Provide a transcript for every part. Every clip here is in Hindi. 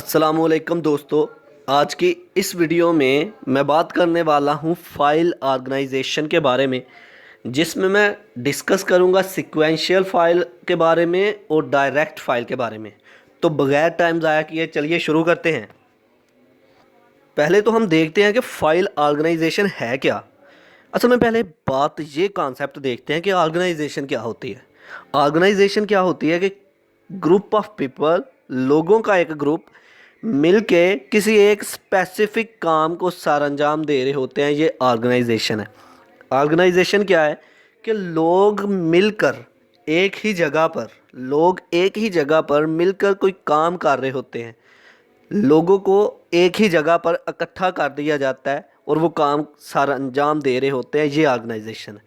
अस्सलामुअलैकुम दोस्तों। आज की इस वीडियो में मैं बात करने वाला हूं फ़ाइल ऑर्गेनाइजेशन के बारे में, जिसमें मैं डिस्कस करूंगा सीक्वेंशियल फ़ाइल के बारे में और डायरेक्ट फ़ाइल के बारे में। तो बगैर टाइम ज़ाया किए चलिए शुरू करते हैं। पहले तो हम देखते हैं कि फ़ाइल ऑर्गेनाइजेशन है क्या। असल में पहले बात ये कॉन्सेप्ट देखते हैं कि ऑर्गेनाइजेशन क्या होती है। ऑर्गेनाइजेशन क्या होती है कि ग्रुप ऑफ पीपल, लोगों का एक ग्रुप मिलके किसी एक स्पेसिफिक काम को सरअंजाम दे रहे होते हैं, ये ऑर्गेनाइजेशन है। ऑर्गेनाइजेशन क्या है कि लोग मिलकर एक ही जगह पर मिलकर कोई काम कर रहे होते हैं। लोगों को एक ही जगह पर इकट्ठा कर दिया जाता है और वो काम सारा अंजाम दे रहे होते हैं, ये ऑर्गेनाइजेशन है।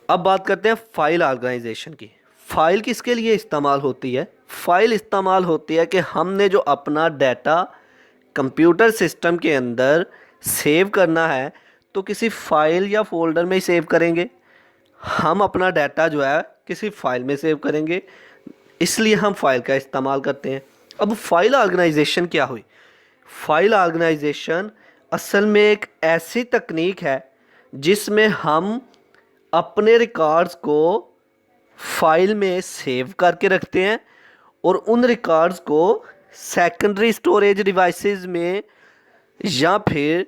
अब बात करते हैं फाइल ऑर्गेनाइजेशन की। फाइल किसके लिए इस्तेमाल होती है? फाइल इस्तेमाल होती है कि हमने जो अपना डाटा कंप्यूटर सिस्टम के अंदर सेव करना है, तो किसी फाइल या फोल्डर में ही सेव करेंगे। हम अपना डाटा जो है किसी फाइल में सेव करेंगे, इसलिए हम फाइल का इस्तेमाल करते हैं। अब फाइल ऑर्गेनाइजेशन क्या हुई? फाइल ऑर्गेनाइजेशन असल में एक ऐसी तकनीक है जिसमें हम अपने रिकॉर्ड्स को फाइल में सेव करके रखते हैं और उन रिकॉर्ड्स को सेकेंडरी स्टोरेज डिवाइसेस में या फिर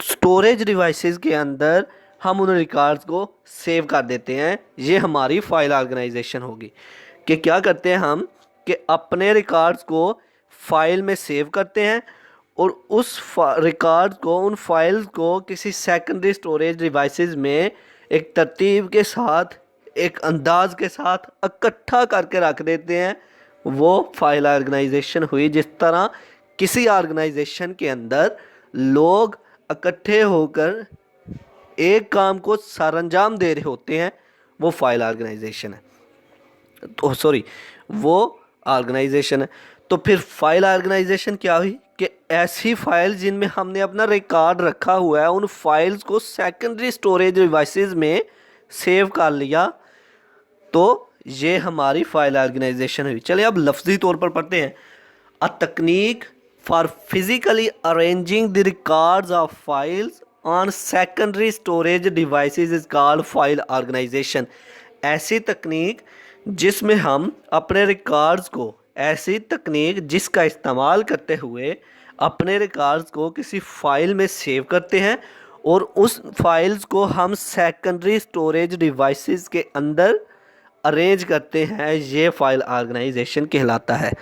स्टोरेज डिवाइसेस के अंदर हम उन रिकॉर्ड्स को सेव कर देते हैं। ये हमारी फाइल ऑर्गेनाइजेशन होगी कि क्या करते हैं हम कि अपने रिकॉर्ड्स को फाइल में सेव करते हैं और उस रिकॉर्ड्स को, उन फाइल्स को किसी सेकेंडरी स्टोरेज डिवाइसेस में एक तरतीब के साथ, एक अंदाज के साथ इकट्ठा करके रख देते हैं। वो फाइल ऑर्गेनाइजेशन हुई। जिस तरह किसी ऑर्गेनाइजेशन के अंदर लोग इकट्ठे होकर एक काम को सरअंजाम दे रहे होते हैं, वो फाइल ऑर्गेनाइजेशन है। तो सॉरी, वो ऑर्गेनाइजेशन है। तो फिर फाइल ऑर्गेनाइजेशन क्या हुई कि ऐसी फाइल जिनमें हमने अपना रिकॉर्ड रखा हुआ है, उन फाइल्स को सेकेंडरी स्टोरेज डिवाइसेस में सेव कर लिया, तो ये हमारी फाइल ऑर्गेनाइजेशन हुई। चलिए अब लफ्जी तौर पर पढ़ते हैं। अ तकनीक for physically arranging the records of files on secondary storage devices is called file organisation. ऐसी तकनीक जिसमें हम अपने रिकॉर्ड्स को, ऐसी तकनीक जिसका इस्तेमाल करते हुए अपने रिकॉर्ड्स को किसी फाइल में सेव करते हैं और उस फाइल्स को हम सेकेंडरी स्टोरेज डिवाइसेस के अंदर अरेंज करते हैं, ये फाइल ऑर्गेनाइजेशन कहलाता है।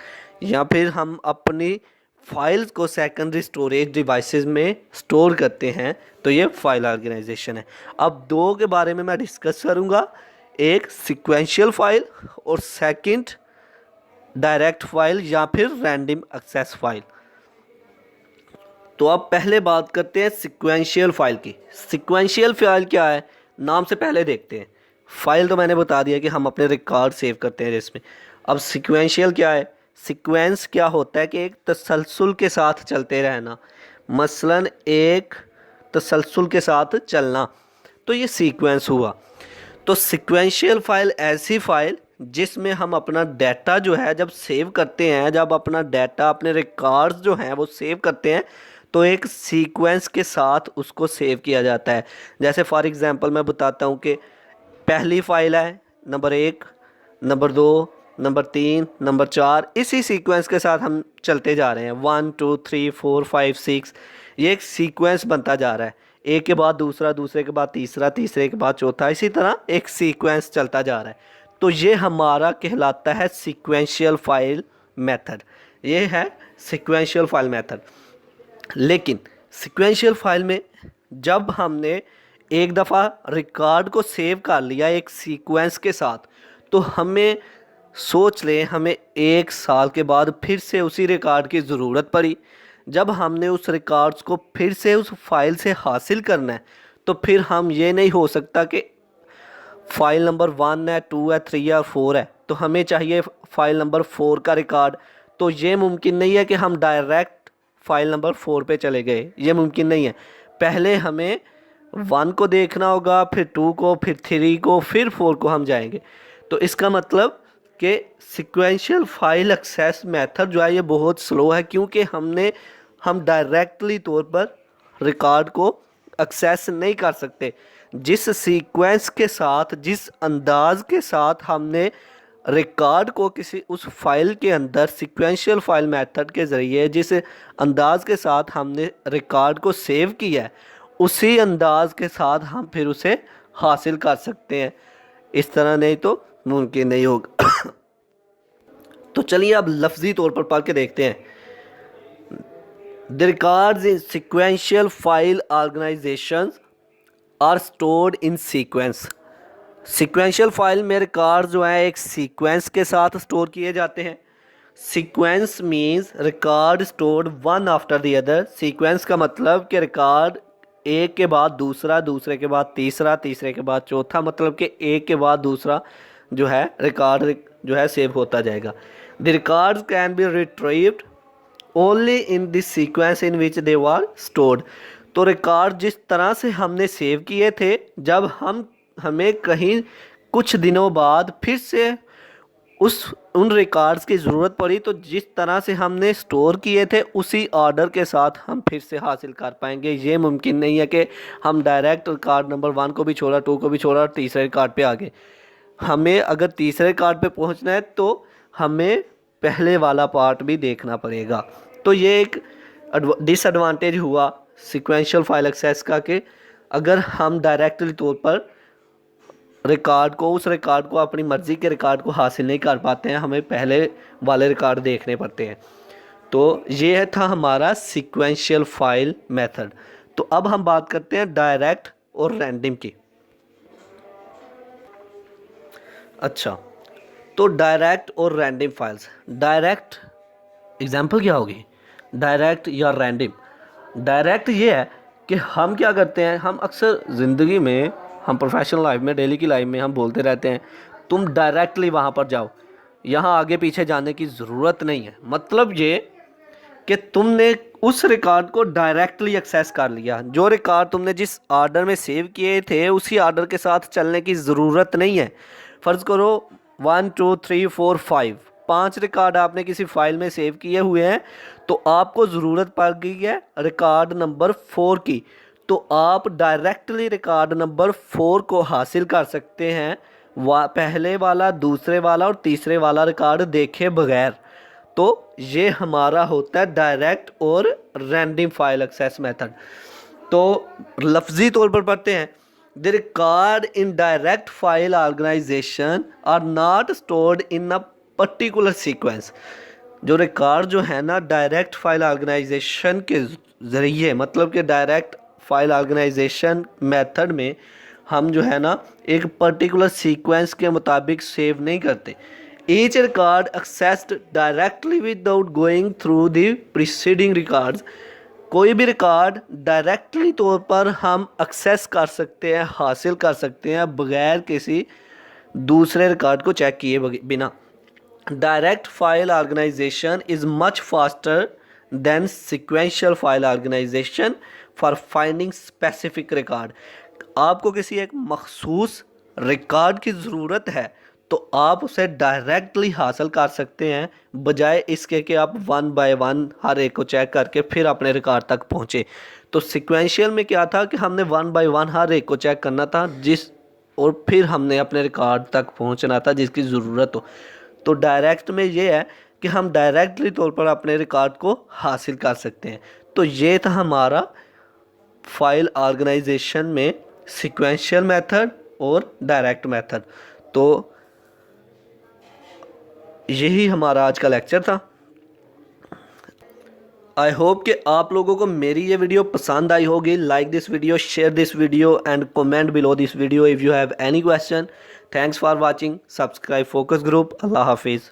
या फिर हम अपनी फाइल्स को सेकेंडरी स्टोरेज डिवाइसेस में स्टोर करते हैं, तो ये फाइल ऑर्गेनाइजेशन है। अब दो के बारे में मैं डिस्कस करूँगा, एक सीक्वेंशियल फाइल और सेकंड डायरेक्ट फाइल या फिर रैंडम एक्सेस फाइल। तो अब पहले बात करते हैं सीक्वेंशियल फाइल की। सीक्वेंशियल फाइल क्या है, नाम से पहले देखते हैं। फाइल तो मैंने बता दिया कि हम अपने रिकॉर्ड सेव करते हैं जिसमें। अब सीक्वेंशियल क्या है? सीक्वेंस क्या होता है कि एक तसलसल के साथ चलते रहना, मसलन एक तसलसल के साथ चलना, तो ये सीक्वेंस हुआ। तो सीक्वेंशियल फाइल ऐसी फाइल जिसमें हम अपना डाटा जो है जब सेव करते हैं, जब अपना डाटा, अपने रिकॉर्ड्स जो हैं वो सेव करते हैं, तो एक सीक्वेंस के साथ उसको सेव किया जाता है। जैसे फॉर एग्जांपल मैं बताता हूँ कि पहली फाइल है नंबर 1, नंबर 2, नंबर 3, नंबर 4, इसी सीक्वेंस के साथ हम चलते जा रहे हैं। 1 2 3 4 5 6, ये एक सीक्वेंस बनता जा रहा है। एक के बाद दूसरा, दूसरे के बाद तीसरा, तीसरे के बाद चौथा, इसी तरह एक सीक्वेंस चलता जा रहा है। तो ये हमारा कहलाता है सीक्वेंशियल फाइल मेथड। ये है सीक्वेंशियल फाइल मेथड। लेकिन सीक्वेंशियल फाइल में जब हमने एक दफ़ा रिकॉर्ड को सेव कर लिया एक सीक्वेंस के साथ, तो हमें सोच लें हमें 1 साल के बाद फिर से उसी रिकॉर्ड की ज़रूरत पड़ी। जब हमने उस रिकॉर्ड्स को फिर से उस फाइल से हासिल करना है, तो फिर हम ये नहीं हो सकता कि फाइल नंबर 1 है, 2 है, 3 है और 4 है, तो हमें चाहिए फाइल नंबर 4 का रिकॉर्ड। तो ये मुमकिन नहीं है कि हम डायरेक्ट फाइल नंबर 4 पे चले गए, ये मुमकिन नहीं है। पहले हमें 1 को देखना होगा, फिर 2 को, फिर 3 को, फिर 4 को हम जाएंगे। तो इसका मतलब कि सिक्वेंशियल फाइल एक्सेस मेथड जो है ये बहुत स्लो है, क्योंकि हम डायरेक्टली तौर पर रिकॉर्ड को एक्सेस नहीं कर सकते। जिस सीक्वेंस के साथ, जिस अंदाज के साथ हमने रिकॉर्ड को किसी उस फाइल के अंदर सिक्वेंशियल फाइल मेथड के ज़रिए जिस अंदाज के साथ हमने रिकॉर्ड को सेव किया है, उसी अंदाज के साथ हम फिर उसे हासिल कर सकते हैं। इस तरह नहीं तो मुमकिन नहीं होगा। तो चलिए अब लफ्ज़ी तौर पर पढ़ के देखते हैं। The records in sequential file organisations are stored in sequence. Sequential file में रिकॉर्ड जो है एक सीक्वेंस के साथ स्टोर किए जाते हैं। Sequence means record stored one after the other. Sequence का मतलब कि रिकॉर्ड एक के बाद दूसरा, दूसरे के बाद तीसरा, तीसरे के बाद चौथा, मतलब कि एक के बाद दूसरा जो है रिकॉर्ड जो है सेव होता जाएगा। The records can be retrieved only in this sequence in which they were stored. तो रिकॉर्ड जिस तरह से हमने सेव किए थे, जब हमें कहीं कुछ दिनों बाद फिर से उन रिकॉर्ड्स की ज़रूरत पड़ी, तो जिस तरह से हमने स्टोर किए थे उसी ऑर्डर के साथ हम फिर से हासिल कर पाएंगे। ये मुमकिन नहीं है कि हम डायरेक्ट रिकॉर्ड नंबर 1 को भी छोड़ा, 2 को भी छोड़ा और तीसरे रिकॉर्ड पे आ गए। हमें अगर तीसरे रिकॉर्ड पे पहुंचना है तो हमें पहले वाला पार्ट भी देखना पड़ेगा। तो ये एक डिसएडवांटेज हुआ सिक्वेंशियल फाइल एक्सेस का कि अगर हम डायरेक्टली तौर पर उस रिकॉर्ड को अपनी मर्ज़ी के रिकॉर्ड को हासिल नहीं कर पाते हैं, हमें पहले वाले रिकॉर्ड देखने पड़ते हैं। तो ये था हमारा सिक्वेंशियल फाइल मेथड। तो अब हम बात करते हैं डायरेक्ट और रैंडम की। अच्छा, तो डायरेक्ट और रैंडम फाइल्स। डायरेक्ट एग्जांपल क्या होगी, डायरेक्ट या रैंडम। डायरेक्ट ये है कि हम क्या करते हैं, हम अक्सर ज़िंदगी में, हम प्रोफेशनल लाइफ में, डेली की लाइफ में हम बोलते रहते हैं तुम डायरेक्टली वहाँ पर जाओ, यहाँ आगे पीछे जाने की ज़रूरत नहीं है। मतलब ये कि तुमने उस रिकॉर्ड को डायरेक्टली एक्सेस कर लिया। जो रिकॉर्ड तुमने जिस ऑर्डर में सेव किए थे उसी ऑर्डर के साथ चलने की ज़रूरत नहीं है। फ़र्ज़ करो 1 2 3 4 5 5 रिकॉर्ड आपने किसी फाइल में सेव किए हुए हैं, तो आपको ज़रूरत पड़ गई है रिकॉर्ड नंबर 4 की, तो आप डायरेक्टली रिकॉर्ड नंबर 4 को हासिल कर सकते हैं पहले वाला, दूसरे वाला और तीसरे वाला रिकॉर्ड देखे बगैर। तो ये हमारा होता है डायरेक्ट और रैंडम फाइल एक्सेस मेथड। तो लफ्ज़ी तौर पर पढ़ते हैं, the record in direct file organisation are not stored in a particular sequence. जो रिकॉर्ड जो है ना डायरेक्ट फाइल ऑर्गेनाइजेशन के ज़रिए, मतलब कि डायरेक्ट फाइल ऑर्गेनाइजेशन मेथड में हम जो है ना एक पर्टिकुलर सीक्वेंस के मुताबिक सेव नहीं करते। Each record accessed directly without going through the preceding records. कोई भी रिकॉर्ड डायरेक्टली तौर पर हम एक्सेस कर सकते हैं, हासिल कर सकते हैं बगैर किसी दूसरे रिकॉर्ड को चेक किए बिना। Direct file organisation is much faster than sequential file organisation for finding specific record. आपको किसी एक मखसूस रिकॉर्ड की ज़रूरत है तो आप उसे डायरेक्टली हासिल कर सकते हैं, बजाय इसके कि आप 1 बाय 1 हर एक को चेक करके फिर अपने रिकॉर्ड तक पहुँचे। तो सिक्वेंशियल में क्या था कि हमने 1 बाय 1 हर एक को चेक करना था और फिर हमने अपने रिकॉर्ड तक पहुँचना था जिसकी ज़रूरत हो। तो डायरेक्ट में ये है कि हम डायरेक्टली तौर पर अपने रिकॉर्ड को हासिल कर सकते हैं। तो ये था हमारा फाइल ऑर्गेनाइजेशन में सीक्वेंशियल मेथड और डायरेक्ट मेथड। तो यही हमारा आज का लेक्चर था। आई होप कि आप लोगों को मेरी ये वीडियो पसंद आई होगी। Like this video, share this video and comment below this video if you have any question. Thanks for watching. Subscribe focus group. अल्लाह हाफिज़।